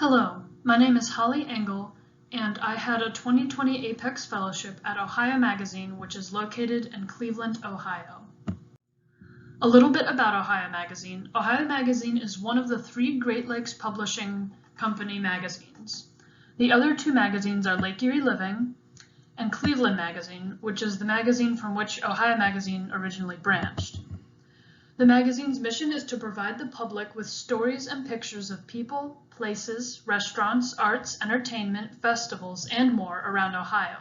Hello, my name is Holly Engel, and I had a 2020 Apex Fellowship at Ohio Magazine, which is located in Cleveland, Ohio. A little bit about Ohio Magazine. Ohio Magazine is one of the three Great Lakes Publishing Company magazines. The other two magazines are Lake Erie Living and Cleveland Magazine, which is the magazine from which Ohio Magazine originally branched. The magazine's mission is to provide the public with stories and pictures of people, places, restaurants, arts, entertainment, festivals, and more around Ohio.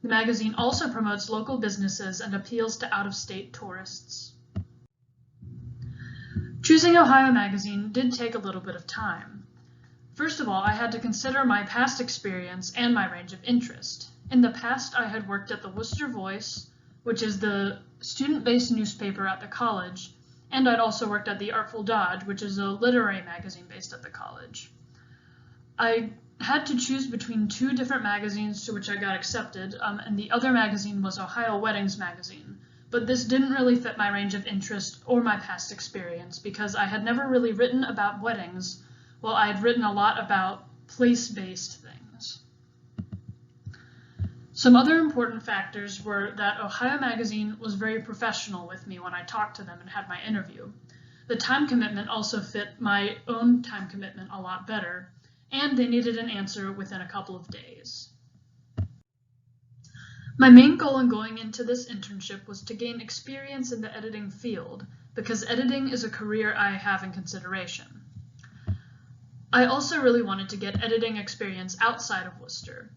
The magazine also promotes local businesses and appeals to out-of-state tourists. Choosing Ohio Magazine did take a little bit of time. First of all, I had to consider my past experience and my range of interest. In the past, I had worked at the Worcester Voice, which is the student-based newspaper at the college, and I'd also worked at the Artful Dodge, which is a literary magazine based at the college. I had to choose between two different magazines to which I got accepted, and the other magazine was Ohio Weddings Magazine, but this didn't really fit my range of interest or my past experience because I had never really written about weddings, while I had written a lot about place-based things. Some other important factors were that Ohio Magazine was very professional with me when I talked to them and had my interview. The time commitment also fit my own time commitment a lot better, and they needed an answer within a couple of days. My main goal in going into this internship was to gain experience in the editing field, because editing is a career I have in consideration. I also really wanted to get editing experience outside of Worcester.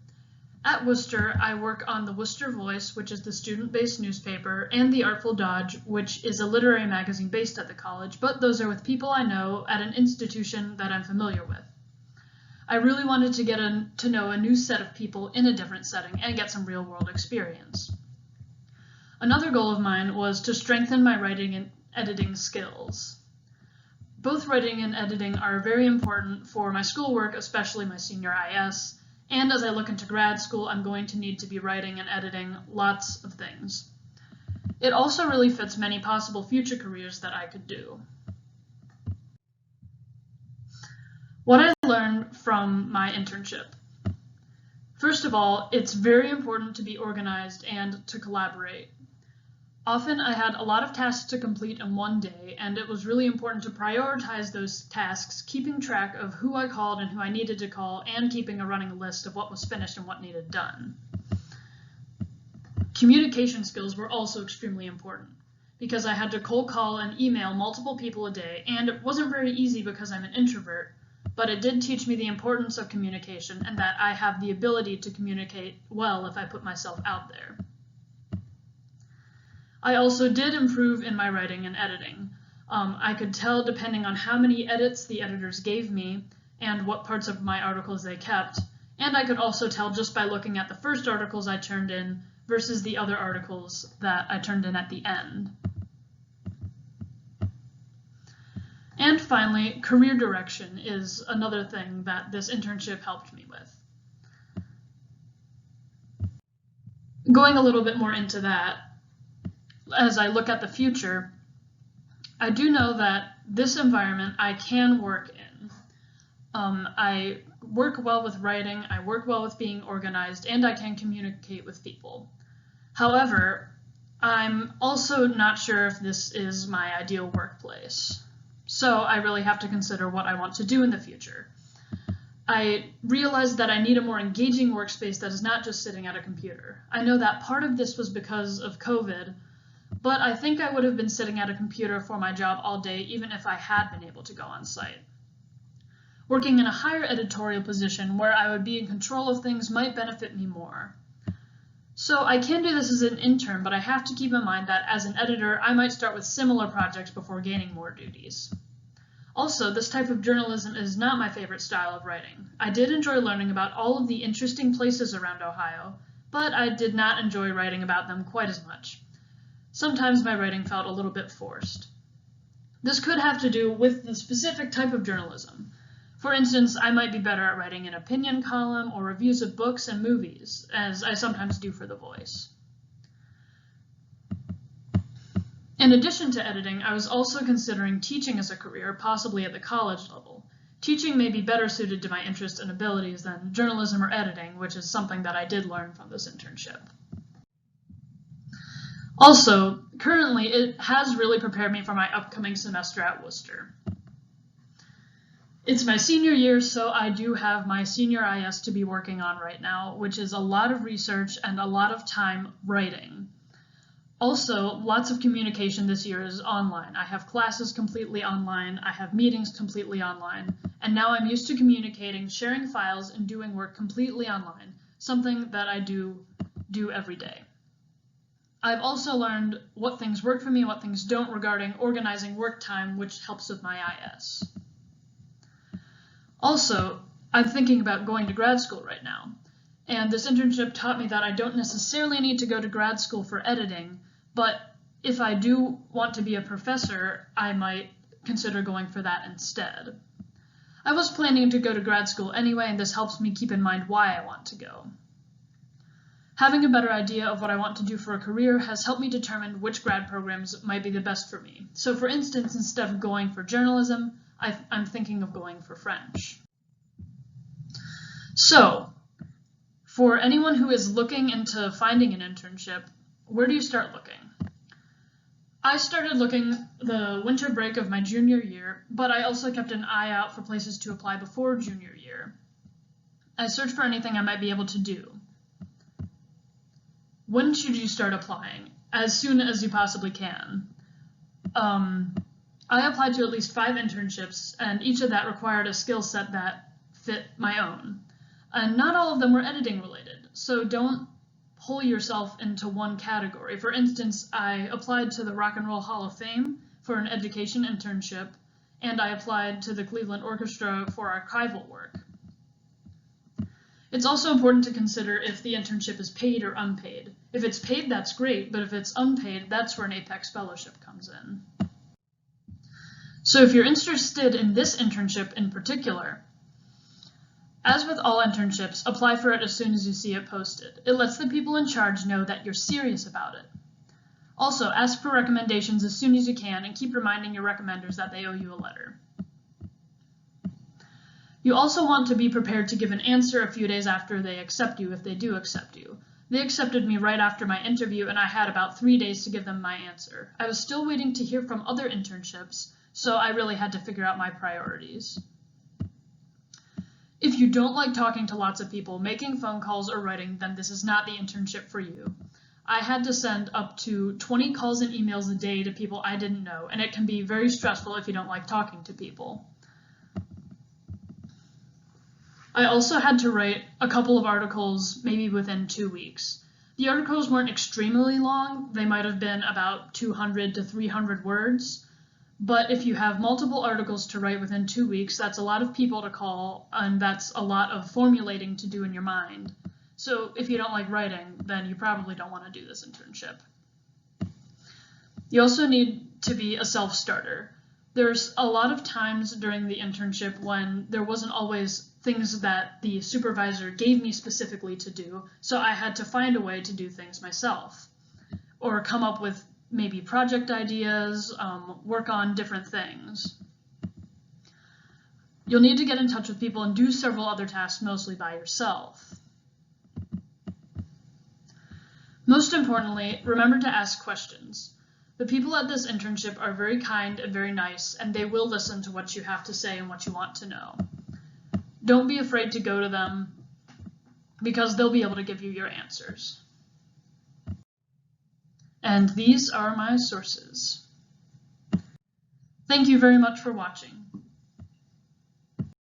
At Worcester, I work on the Worcester Voice, which is the student-based newspaper, and the Artful Dodge, which is a literary magazine based at the college, but those are with people I know at an institution that I'm familiar with. I really wanted to get to know a new set of people in a different setting and get some real-world experience. Another goal of mine was to strengthen my writing and editing skills. Both writing and editing are very important for my schoolwork, especially my senior IS, and as I look into grad school, I'm going to need to be writing and editing lots of things. It also really fits many possible future careers that I could do. What I learned from my internship. First of all, it's very important to be organized and to collaborate. Often I had a lot of tasks to complete in one day, and it was really important to prioritize those tasks, keeping track of who I called and who I needed to call, and keeping a running list of what was finished and what needed done. Communication skills were also extremely important, because I had to cold call and email multiple people a day, and it wasn't very easy because I'm an introvert, but it did teach me the importance of communication and that I have the ability to communicate well if I put myself out there. I also did improve in my writing and editing. I could tell depending on how many edits the editors gave me and what parts of my articles they kept, and I could also tell just by looking at the first articles I turned in versus the other articles that I turned in at the end. And finally, career direction is another thing that this internship helped me with. Going a little bit more into that, as I look at the future, I do know that this environment I can work in. I work well with writing, I work well with being organized, and I can communicate with people. However, I'm also not sure if this is my ideal workplace. So I really have to consider what I want to do in the future. I realized that I need a more engaging workspace that is not just sitting at a computer. I know that part of this was because of COVID, but I think I would have been sitting at a computer for my job all day even if I had been able to go on site. Working in a higher editorial position where I would be in control of things might benefit me more. So I can do this as an intern, but I have to keep in mind that as an editor, I might start with similar projects before gaining more duties. Also, this type of journalism is not my favorite style of writing. I did enjoy learning about all of the interesting places around Ohio, but I did not enjoy writing about them quite as much. Sometimes my writing felt a little bit forced. This could have to do with the specific type of journalism. For instance, I might be better at writing an opinion column or reviews of books and movies, as I sometimes do for The Voice. In addition to editing, I was also considering teaching as a career, possibly at the college level. Teaching may be better suited to my interests and abilities than journalism or editing, which is something that I did learn from this internship. Also, currently, it has really prepared me for my upcoming semester at Worcester. It's my senior year, so I do have my senior IS to be working on right now, which is a lot of research and a lot of time writing. Also, lots of communication this year is online. I have classes completely online, I have meetings completely online, and now I'm used to communicating, sharing files, and doing work completely online, something that I do every day. I've also learned what things work for me and what things don't regarding organizing work time, which helps with my IS. Also, I'm thinking about going to grad school right now, and this internship taught me that I don't necessarily need to go to grad school for editing, but if I do want to be a professor, I might consider going for that instead. I was planning to go to grad school anyway, and this helps me keep in mind why I want to go. Having a better idea of what I want to do for a career has helped me determine which grad programs might be the best for me. So for instance, instead of going for journalism, I'm thinking of going for French. So, for anyone who is looking into finding an internship, where do you start looking? I started looking the winter break of my junior year, but I also kept an eye out for places to apply before junior year. I searched for anything I might be able to do. When should you start applying? As soon as you possibly can. I applied to at least 5 internships, and each of that required a skill set that fit my own. And not all of them were editing related, so don't pull yourself into one category. For instance, I applied to the Rock and Roll Hall of Fame for an education internship, and I applied to the Cleveland Orchestra for archival work. It's also important to consider if the internship is paid or unpaid. If it's paid, that's great, but if it's unpaid, that's where an Apex Fellowship comes in. So if you're interested in this internship in particular, as with all internships, apply for it as soon as you see it posted. It lets the people in charge know that you're serious about it. Also, ask for recommendations as soon as you can and keep reminding your recommenders that they owe you a letter. You also want to be prepared to give an answer a few days after they accept you, if they do accept you. They accepted me right after my interview, and I had about 3 days to give them my answer. I was still waiting to hear from other internships, so I really had to figure out my priorities. If you don't like talking to lots of people, making phone calls, or writing, then this is not the internship for you. I had to send up to 20 calls and emails a day to people I didn't know, and it can be very stressful if you don't like talking to people. I also had to write a couple of articles maybe within 2 weeks. The articles weren't extremely long. They might have been about 200 to 300 words. But if you have multiple articles to write within 2 weeks, that's a lot of people to call, and that's a lot of formulating to do in your mind. So if you don't like writing, then you probably don't want to do this internship. You also need to be a self-starter. There's a lot of times during the internship when there wasn't always things that the supervisor gave me specifically to do, so I had to find a way to do things myself, or come up with maybe project ideas, work on different things. You'll need to get in touch with people and do several other tasks mostly by yourself. Most importantly, remember to ask questions. The people at this internship are very kind and very nice, and they will listen to what you have to say and what you want to know. Don't be afraid to go to them, because they'll be able to give you your answers. And these are my sources. Thank you very much for watching.